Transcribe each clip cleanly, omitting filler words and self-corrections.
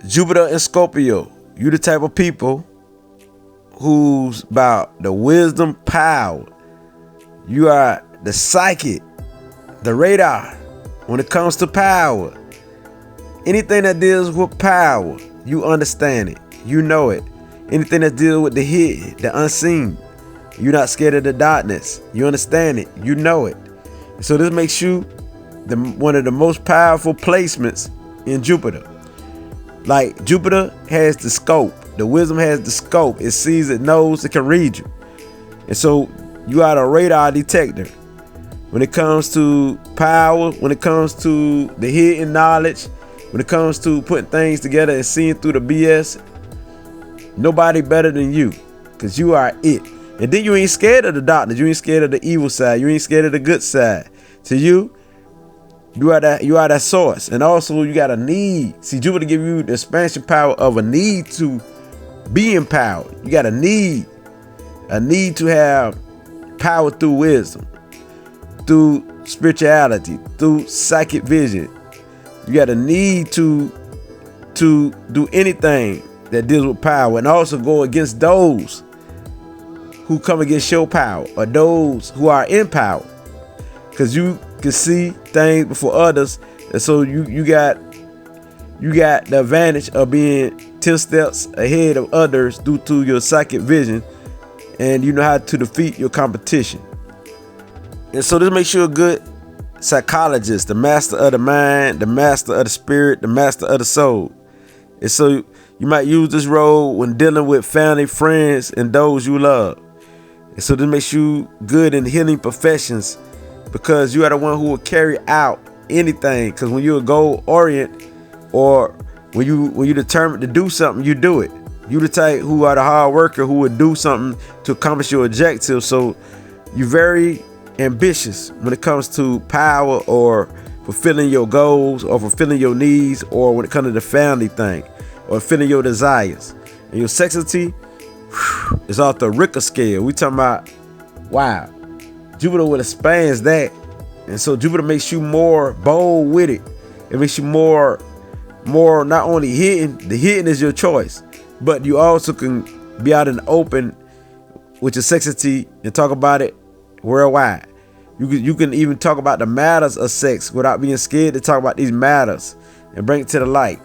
Jupiter and Scorpio, you the type of people who's about the wisdom power. You are the psychic, the radar when it comes to power. Anything that deals with power, you understand it. You know it. Anything that deals with the hidden, the unseen, you're not scared of the darkness. You understand it. You know it. So this makes you one of the most powerful placements in Jupiter. Like Jupiter has the scope. The wisdom has the scope. It sees, it knows, it can read you. And so you are a radar detector. When it comes to power, when it comes to the hidden knowledge, when it comes to putting things together and seeing through the BS, nobody better than you, because you are it. And then you ain't scared of the darkness. You ain't scared of the evil side. You ain't scared of the good side. To you are that source. And also you got a need. See, Jupiter give you the expansion power of a need to be empowered. You got a need to have power through wisdom, through spirituality, through psychic vision. You got a need to do anything that deals with power, and also go against those who come against your power, or those who are in power, because you can see things before others. And so you got the advantage of being 10 steps ahead of others due to your psychic vision, and you know how to defeat your competition. And so this makes you a good psychologist, the master of the mind, the master of the spirit, the master of the soul. And so you might use this role when dealing with family, friends, and those you love. And so this makes you good in healing professions, because you are the one who will carry out anything. Because when you're goal oriented, or when you determined to do something, you do it. You the type who are the hard worker who would do something to accomplish your objective. So you're very ambitious when it comes to power, or fulfilling your goals, or fulfilling your needs, or when it comes to the family thing, or fulfilling your desires. And your sexuality is off the Richter scale. We talking about, wow, Jupiter would expands that. And so Jupiter makes you more bold with it. It makes you more not only hidden. The hidden is your choice, but you also can be out in the open with your sexuality and talk about it worldwide. You can even talk about the matters of sex without being scared to talk about these matters and bring it to the light.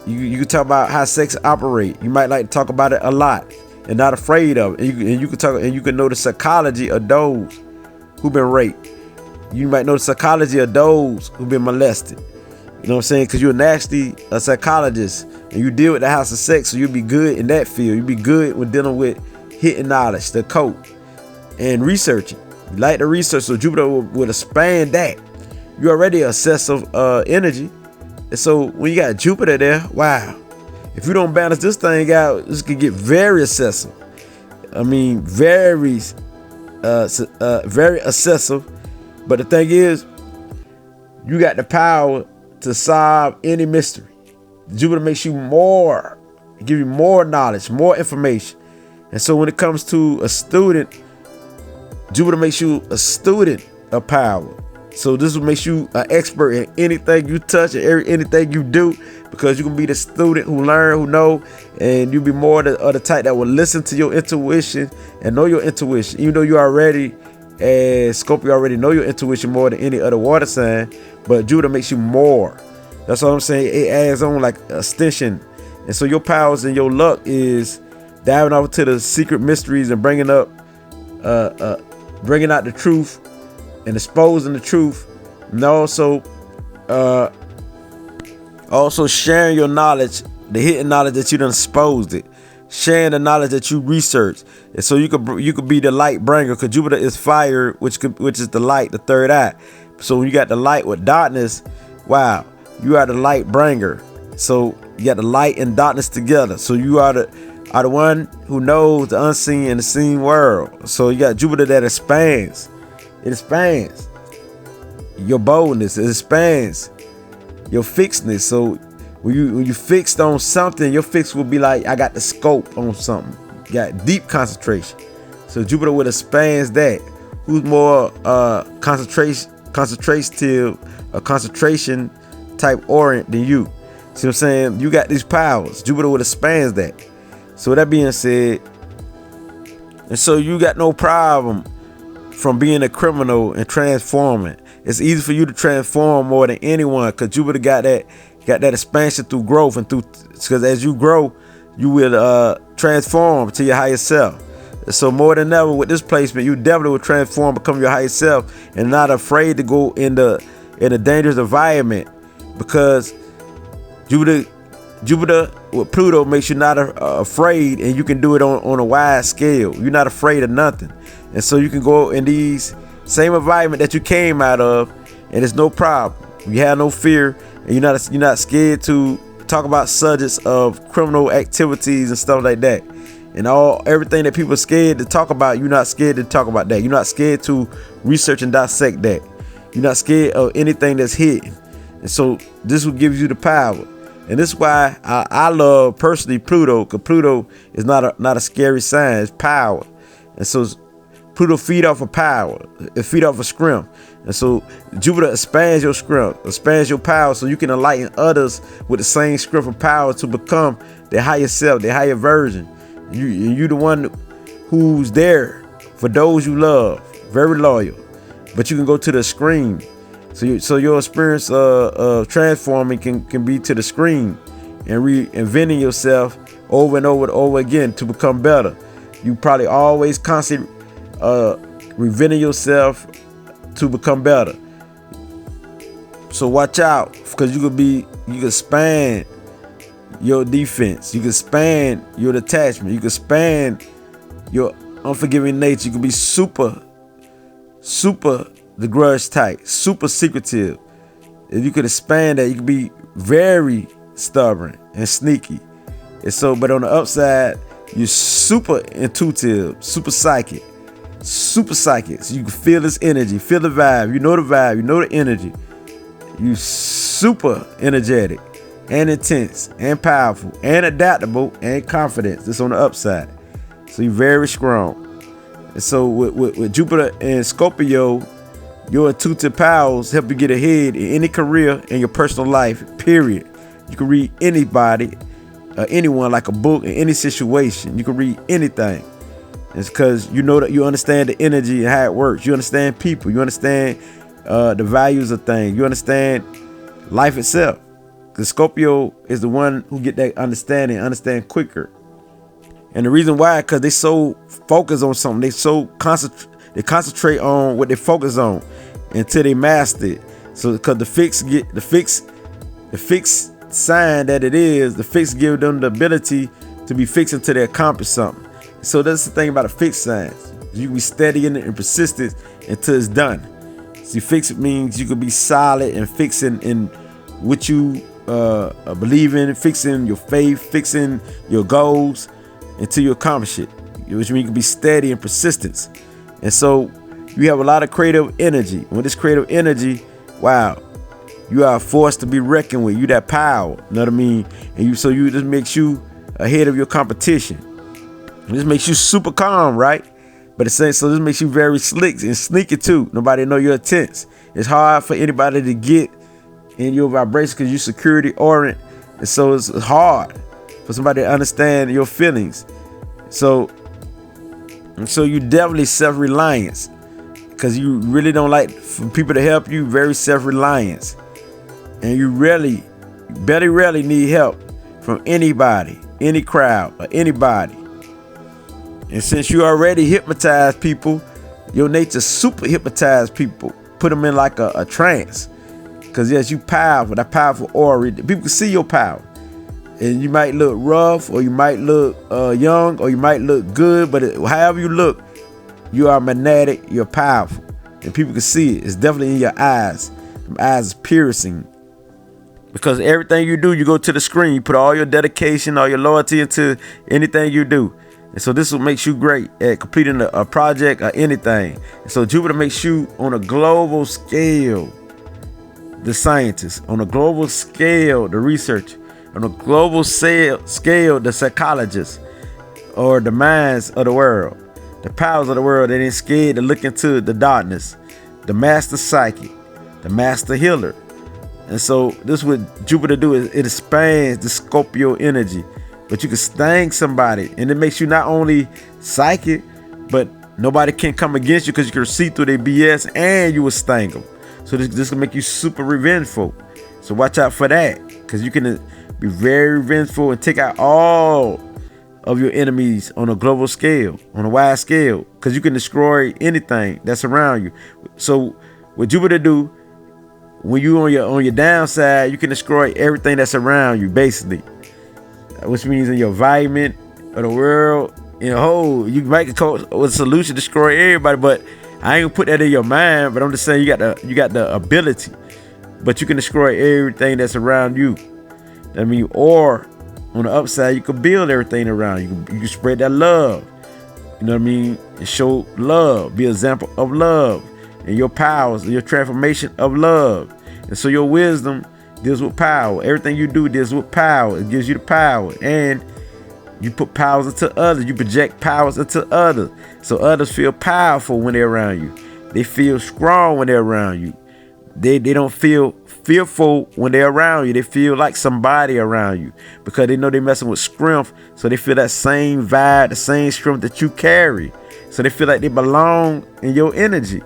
You can talk about how sex operate. You might like to talk about it a lot and not afraid of it. And you can know the psychology of those who've been raped. You might know the psychology of those who've been molested. You know what I'm saying? Because you're naturally a psychologist, and you deal with the house of sex, so you'll be good in that field. You'll be good with dealing with hidden knowledge, the code, and researching. You like the research, so Jupiter will expand that. You're already a obsessive energy. And so when you got Jupiter there, wow. If you don't balance this thing out, this could get very obsessive. I mean, very obsessive. But the thing is, you got the power to solve any mystery. Jupiter makes you give you more knowledge, more information. And so when it comes to a student, Jupiter makes you a student of power. So this will make you an expert in anything you touch and anything you do, because you can be the student who learn, who know, and you'll be more of the type that will listen to your intuition and know your intuition. Even though you already, as Scorpio, already know your intuition more than any other water sign, but Jupiter makes you more. That's what I'm saying. It adds on like extension. And so your powers and your luck is diving off to the secret mysteries and bringing out the truth and exposing the truth, and also sharing your knowledge, the hidden knowledge that you done exposed it, sharing the knowledge that you researched. And so you could be the light bringer, because Jupiter is fire, which is the light, the third eye. So when you got the light with darkness, wow, you are the light bringer. So you got the light and darkness together. So you are the one who knows the unseen and the seen world. So you got Jupiter that expands. It expands your boldness. It expands your fixedness. So when you fixed on something, your fix will be like, I got the scope on something. You got deep concentration. So Jupiter would expands that. Who's more concentration type orient than you? See what I'm saying? You got these powers. Jupiter would expand that. So with that being said, and so you got no problem from being a criminal and transforming. It's easy for you to transform more than anyone, because Jupiter got that expansion through growth, and because as you grow, you will transform to your higher self. So more than ever with this placement, you definitely will transform, become your higher self, and not afraid to go in a dangerous environment, because Jupiter with Pluto makes you not afraid, and you can do it on a wide scale. You're not afraid of nothing, and so you can go in these same environment that you came out of, and it's no problem. You have no fear, and you're not scared to talk about subjects of criminal activities and stuff like that. And everything that people are scared to talk about, you're not scared to talk about that. You're not scared to research and dissect that. You're not scared of anything that's hidden. And so this will give you the power. And this is why I love personally Pluto, because Pluto is not a scary sign. It's power. And so Pluto feed off of power. It feed off of scrim. And so Jupiter expands your scrim, expands your power, so you can enlighten others with the same scrim of power to become their higher self, their higher version. You the one who's there for those you love, very loyal. But you can go to the screen. So your experience of transforming can be to the screen and reinventing yourself over and over again to become better. You probably always constantly reinventing yourself to become better. So watch out, because you can expand your defense, you can expand your attachment, you can expand your unforgiving nature. You can be super the grudge type, super secretive. If you could expand that, you can be very stubborn and sneaky. And so, but on the upside, you're super intuitive, super psychic. So you can feel this energy, feel the vibe, you know the energy. You super energetic and intense and powerful and adaptable and confident. That's on the upside. So you're very strong. And so with Jupiter and Scorpio, your intuitive powers help you get ahead in any career in your personal life, period. You can read anybody, anyone like a book in any situation. You can read anything. It's because you know that you understand the energy and how it works. You understand people. You understand the values of things. You understand life itself. Because Scorpio is the one who get that understand quicker. And the reason why, because they so focused on something. They concentrate on what they focus on until they master it. So because the fixed sign that it is, the fix give them the ability to be fixed until they accomplish something. So that's the thing about a fixed sign. You can be steady in it and persistent until it's done. See, fixed means you can be solid and fixing in what you believe in, fixing your faith, fixing your goals until you accomplish it. Which means you can be steady and persistent. And so you have a lot of creative energy. With this creative energy, wow, you are a force to be reckoned with. You that power, you know what I mean? And so you just makes you ahead of your competition. This makes you super calm, right? But it's saying, so this makes you very slick and sneaky too. Nobody know you're intense. It's hard for anybody to get in your vibration because you're security oriented. And so it's hard for somebody to understand your feelings. So you definitely self-reliance, because you really don't like for people to help you. Very self-reliance, and you very rarely need help from anybody, any crowd, or anybody. And since you already hypnotize people, your nature super hypnotize people, put them in like a trance. Because yes, you powerful, that powerful aura. People can see your power. And you might look rough, or you might look young, or you might look good, but however you look, you are magnetic, you're powerful. And people can see it. It's definitely in your eyes. Them eyes is piercing. Because everything you do, you go to the screen. You put all your dedication, all your loyalty into anything you do. And so this will make you great at completing a project or anything. And so Jupiter makes you on a global scale, the scientists, on a global scale, the research, on a global scale, the psychologists, or the minds of the world, the powers of the world that ain't scared to look into the darkness, the master psychic, the master healer, And so this what Jupiter do is it expands the Scorpio energy. But you can sting somebody, and it makes you not only psychic, but nobody can come against you because you can see through their BS, and you will sting them. So this can make you super revengeful. So watch out for that, because you can be very revengeful and take out all of your enemies on a global scale, on a wide scale, because you can destroy anything that's around you. So what Jupiter do, when you on your downside, you can destroy everything that's around you, basically. Which means in your environment of the world, in a whole, you might come with a solution to destroy everybody, but I ain't gonna put that in your mind. But I'm just saying you got the ability, but you can destroy everything that's around you. I mean, or on the upside, you can build everything around you. You can spread that love. You know what I mean? And show love. Be an example of love and your powers and your transformation of love. And so your wisdom deals with power. Everything you do deals with power. It gives you the power, and you put powers into others. You project powers into others, so others feel powerful when they're around you. They feel strong when they're around you. They don't feel fearful when they're around you. They feel like somebody around you because they know they're messing with strength. So they feel that same vibe, the same strength that you carry. So they feel like they belong in your energy,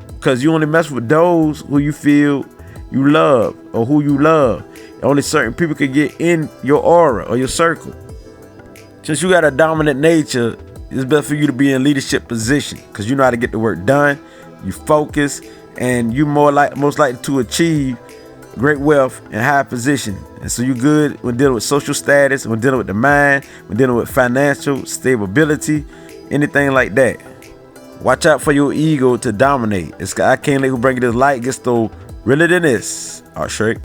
because you only mess with those who you feel you love or who you love. Only certain people can get in your aura or your circle. Since you got a dominant nature, it's best for you to be in leadership position, because you know how to get the work done. You focus, and you most likely to achieve great wealth and high position. And so you good when dealing with social status, when dealing with the mind, when dealing with financial stability, anything like that. Watch out for your ego to dominate. It's I can't let who bring you this light gets though realer than this. All right, Shrek.